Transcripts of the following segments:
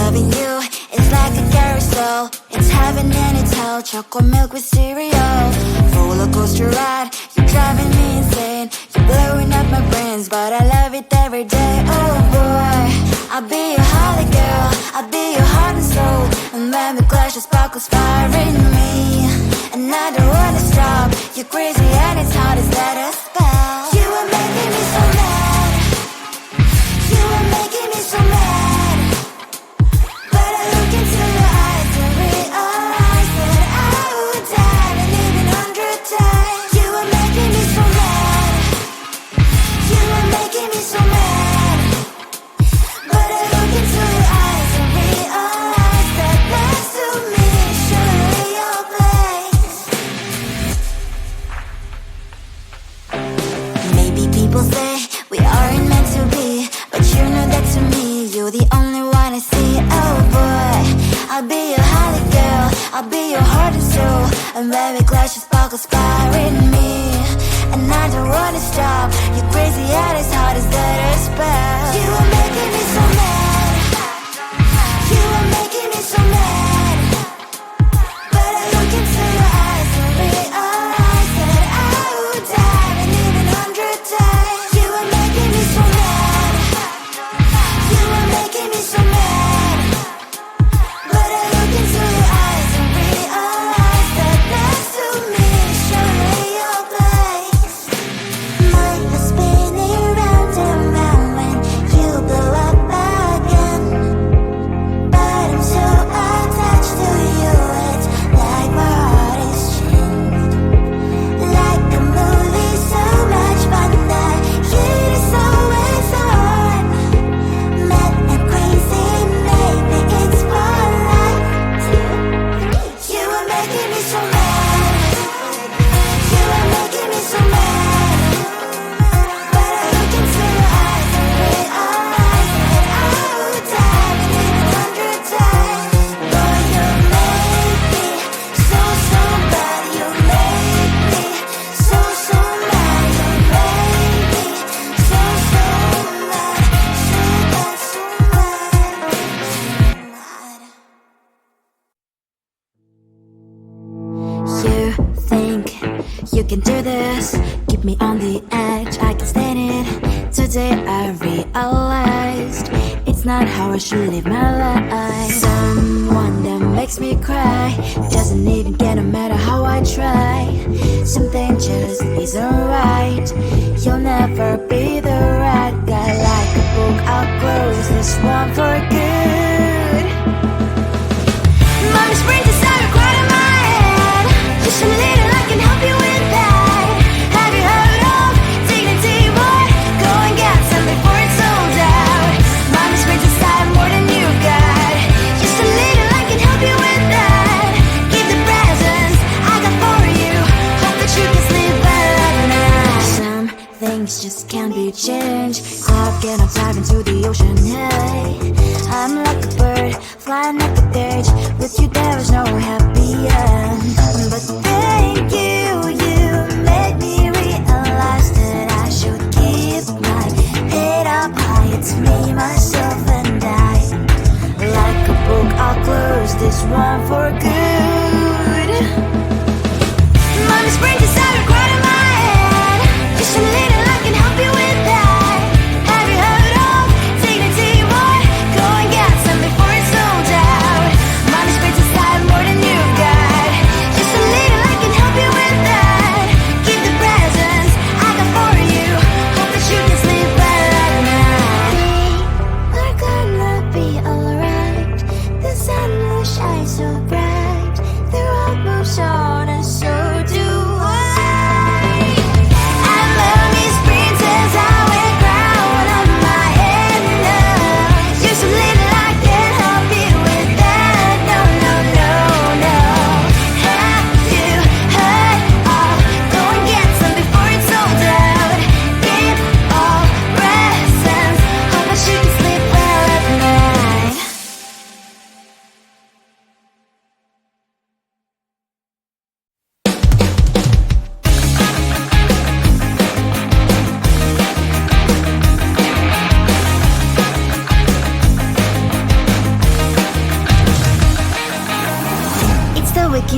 Loving you is like a carousel. It's heaven and it's hell. Chocolate milk with cereal. Roller coaster ride, you're driving me insane. You're blowing up my brains, but I love it every day. Oh boy, I'll be your holly girl, I'll be your heart and soul. And when we clash, the sparkles fire in me. And I don't wanna stop. You're crazy and it's hard as let a spell. You are making me so mad. You are making me so mad. But I look into your eyes and realize that I would die and even 100 times. You are making me so mad. You are making me so mad. But I look into your eyes and realize that next to me is surely your place. Maybe people say we aren't meant to be, but you know that to me, you're the only one I see. Oh boy, I'll be your holly girl, I'll be your heart and soul. And when we clash, the sparkles fire in me. And I don't wanna stop. You're crazy and as hard as that a spell. You are making me so mad. You are making me so mad. But I look into your eyes and realize that I would die and even 100 times. You are making me so mad. You are making me so mad. But I look into your eyes and realize that next to me is surely your place. Mind was spinning round and round when you blow up again. But I'm so attached to you, it's like my heart is chained. Like a movie, so much fun that it is always on. Mad and crazy, maybe it's for life. You are making me so mad. You are making me so mad. But I look into your eyes and realize that I would die and even 100 times. Boy, you make me so, so bad. You make me so, so mad. You make me so, so mad. So bad, so mad. You think you can do this, keep me on the edge, I can stand it. Today I realized it's not how I should live my life. Someone that makes me cry doesn't even care no matter how I try. Something just isn't right. You'll never be the right guy. Like a book, I'll close this one for good. Mommy's brain decided quite in my head. Just a little, I can help you with that. Have you heard of dignity, boy? Go and get some before it's sold out. Mommy's brain decided more than you got. Just a little, I can help you with that. Keep the presents I got for you. Hope that you can sleep better at night. Some things just can't be changed. I've get up, dive into the ocean, hey. I'm like a bird, flying like a bird. With you there is no happy end. But thank you, you made me realize that I should keep my head up high. It's me, myself and I. Like a book, I'll close this one for good. Mommy's brain decided quite in my head. Just a little, I can help you with that. Have you heard of dignity, boy? Go and get some before it's sold out. Mommy's brain decided more than you got. Just a little, I can help you with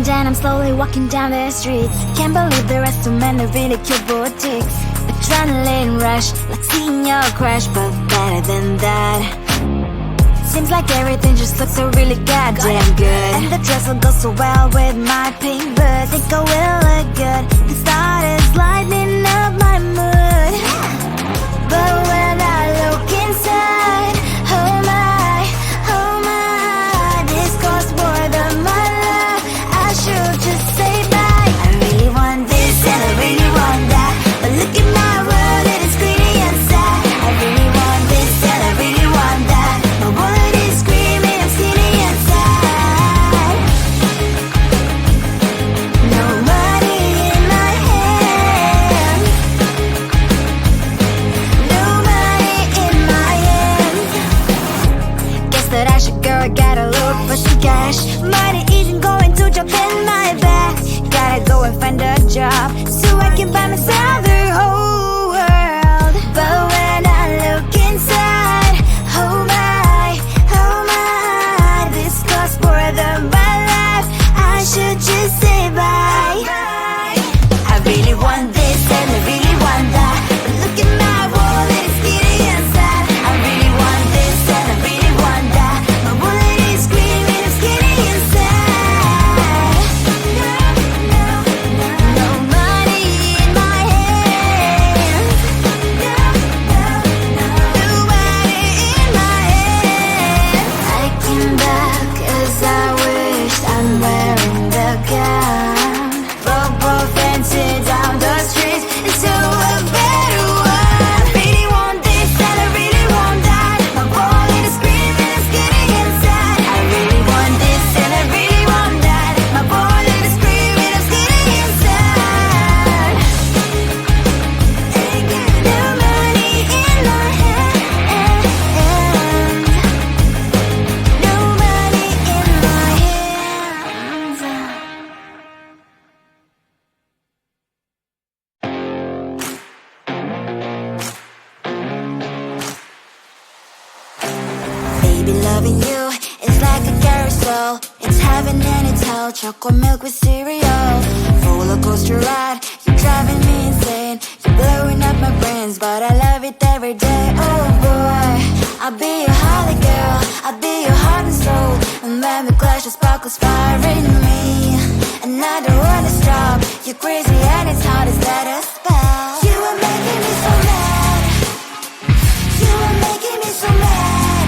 looking down, I'm slowly walking down the streets. Can't believe there are so many really cute boutiques. Adrenaline rush, like seeing your crush, but better than that. Seems like everything just looks so really goddamn good. And the dress will go so well with my pink boots. Think I will look good. The start is lighting up my mood. But when I look inside, oh my, this costs more than my life. I should just say bye. I really want this and I really want that, but look at my world, it is pretty inside. I really want this and I really want that. My wallet is screaming, I'm skinny inside. No money in my hand, no money in my hand. Guess that I should go, I gotta look for some cash. Money isn't going to drop in my bag. Gotta go and find a job so I can buy myself the whole world. But when I look inside, oh my, this costs more than my life. I should just say bye. I really want this and I really want that, but look at my wallet, it's getting inside. I really want this and I really want that. My wallet is screaming, it's getting inside. No money in my hand, no money in my hand. I came back 'cause I wished I'm wearing the gown. Bobo fancy down the streets into a better one. I really want this and I really want that. My wallet is screaming, it's getting inside. I really want this and I really want that. My wallet is screaming, it's getting inside. Ain't got no money in my hand, no money in my hands. Baby, loving you is like a carousel. It's heaven and it's hell. Chocolate milk with cereal. Roller coaster ride, you're driving me insane. You're blowing up my brains, but I love it every day. Oh boy, I'll be your holly girl, I'll be your heart and soul. And when we clash, the sparkles fire in me. And I don't wanna stop. You're crazy and it's hard as that a spell. You are making me so mad. You are making me so mad.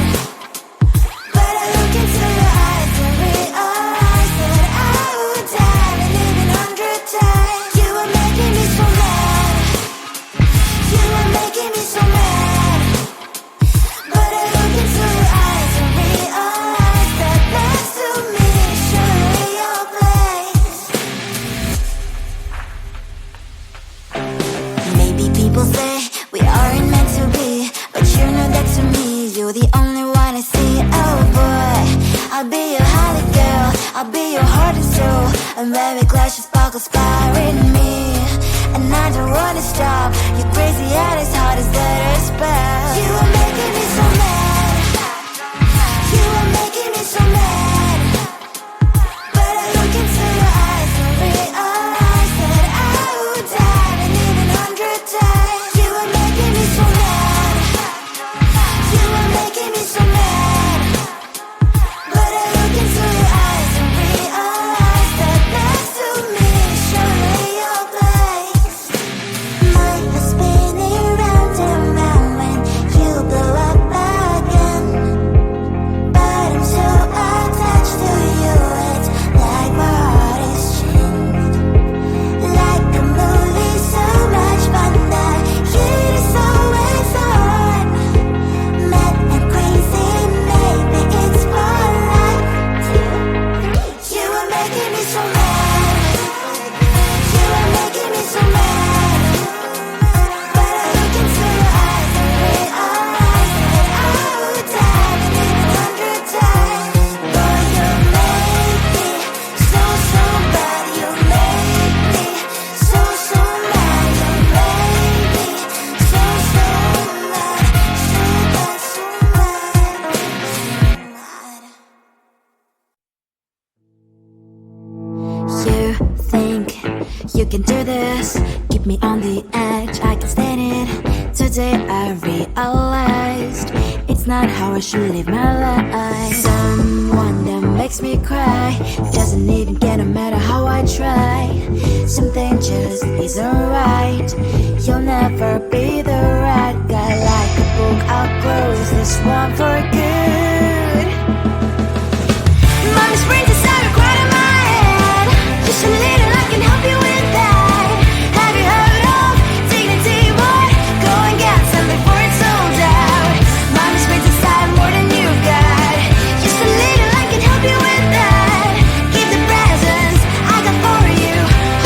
But I look into your eyes and realize that I would die and live 100 times. You are making me so mad. You are making me so mad. But I look into your eyes and realize that next to me is surely your place. Maybe people say we aren't meant to be, but you know that to me, you're the only one I see. Oh boy, I'll be your holly girl, I'll be your heart and soul. And when we clash, the sparkles fire in me. And I don't wanna stop. You're crazy and as hard as that a spell. You are making me so mad. You are making me so mad. But I look into your eyes and realize that I would die and live 100 times. You are making me so mad. You are making me so mad. But I look into your eyes and realize that next to me is surely your place. Mind is spinning round and the edge, I can stand it. Today I realized it's not how I should live my life. Someone that makes me cry doesn't even get no matter how I try. Something just isn't right. You'll never be the right guy. Like a book, I'll close this one for good. Mommy springs inside a cry in my head. Just a little, I can help you with that. Have you heard of dignity, boy? Go and get some before it's sold out. Mommy springs inside more than you've got. Just a little, I can help you with that. Keep the presents I got for you.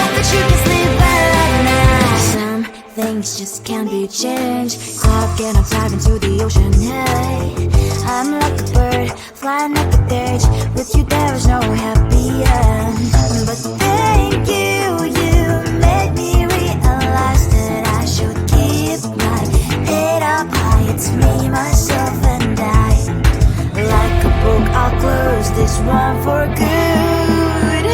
Hope that you can sleep well at night. Some things just can't be changed. I'll get on dive into the ocean, hey. I'm like a bird, flying like a cage. With you there is no happy end. But thank you, you made me realize that I should keep my head up high. It's me, myself and I. Like a book, I'll close this one for good.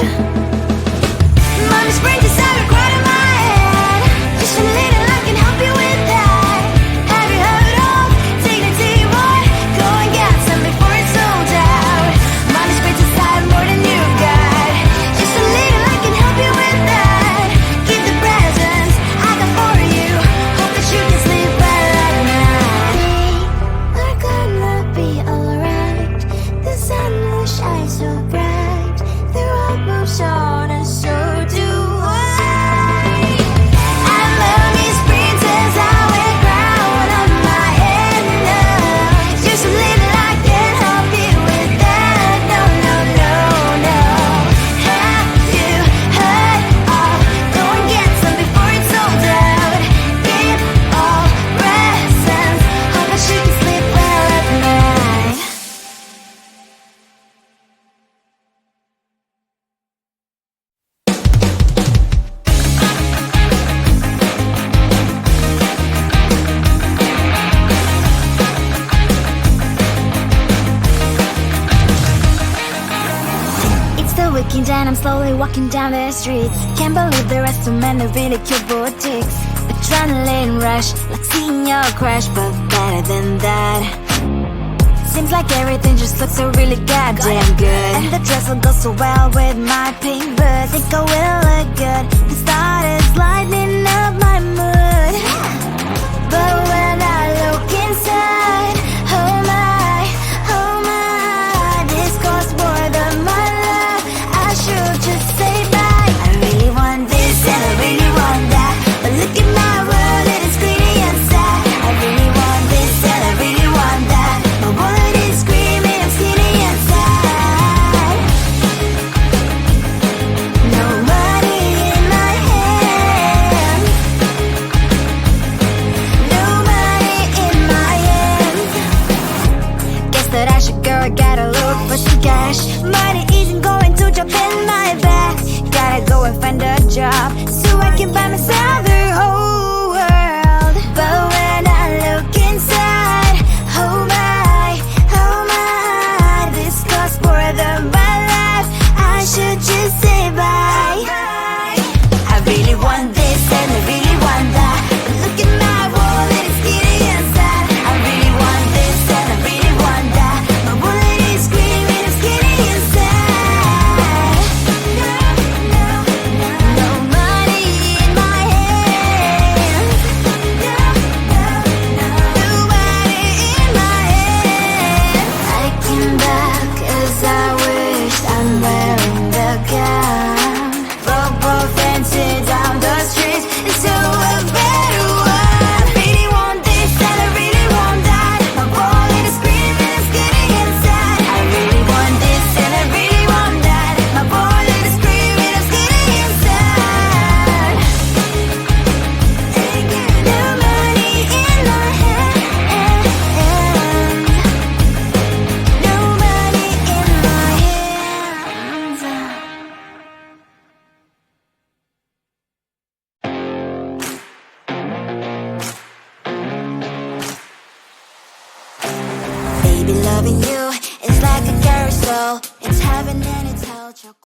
Mommy springs inside a cry in my head. Just a little, I can help you with that. Have you heard of dignity, boy? Go and get some before it's sold out. Mommy springs inside more than you've got. Just a little, I can help you with that. Keep the presents I got for you. Hope that you can sleep well at night. We're gonna be alright. The sun will shine so bright. The road moves on and so do I. And mommy's princess, I wear crown on my head now. Just a little, I can help you with that. No, no, no, no. Have you heard of? Go and get some before it's sold out. Keep all presents. Hope that you can sleep well at night. It's the weekend and I'm slowly walking down the streets. Can't believe there are so many really cute boutiques. Adrenaline rush, like seeing your crush, but better than that. Seems like everything just looks so really goddamn good. And the dress will go so well with my pink boots. Think I will look good. The start is lighting up my mood. But when I look inside, oh my, this costs more than my life. I should just say bye. I really want this and I really want that. But look at my world, it is pretty inside. I really want this and I really want that. My wallet is screaming, I'm skinny inside. No money in my hand. No money in my hand. Guess that I should go, gotta look for some cash. Money isn't going to jump in my bag. Gotta go and find a job so I can buy myself the whole world. But when I look inside, oh my, this costs more than my life. I should just say bye. I really want this and I really want that. But look at my wallet, it's skinny inside. I really want this and I really want that. My wallet is screaming, I'm skinny inside. No money in my hand. No money in my hand. I came back 'cause I wish I'm wearing the gown. Robo fancy down the streets into a better one. I really want this and I really want that. My wallet is screaming, I'm skinny inside. I really want this and I really want that. My wallet is screaming, I'm skinny inside. No money in my hand. No money in my hands. Baby, loving you is like a carousel. It's heaven and it's hell.